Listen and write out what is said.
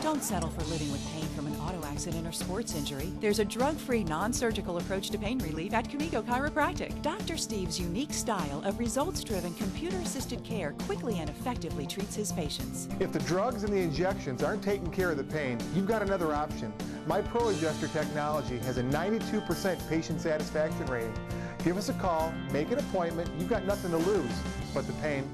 Don't settle for living with pain from an auto accident or sports injury. There's a drug-free, non-surgical approach to pain relief at Kamego Chiropractic. Dr. Steve's unique style of results-driven, computer-assisted care quickly and effectively treats his patients. If the drugs and the injections aren't taking care of the pain, you've got another option. My Pro Adjuster technology has a 92% patient satisfaction rating. Give us a call, make an appointment. You've got nothing to lose but the pain.